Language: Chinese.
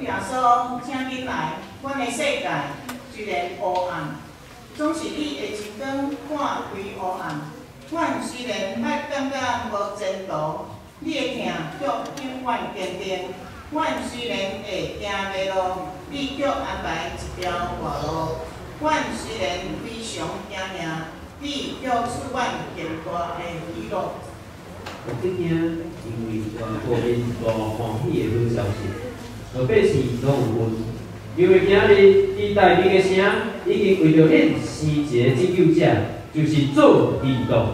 主耶稣，请恁来，阮的世界虽然黑暗，总是你的一光看开黑暗。阮虽然捌感觉无前途，你的疼却永远坚定。阮虽然会行迷路，你却安排一条活路。阮虽然非常惊命，你却赐阮更大的喜乐。我今天因为全国民大欢喜的好消息，老百姓拢有份。因为今日你大名的声已经为着恁生一个拯救者，就是做义道。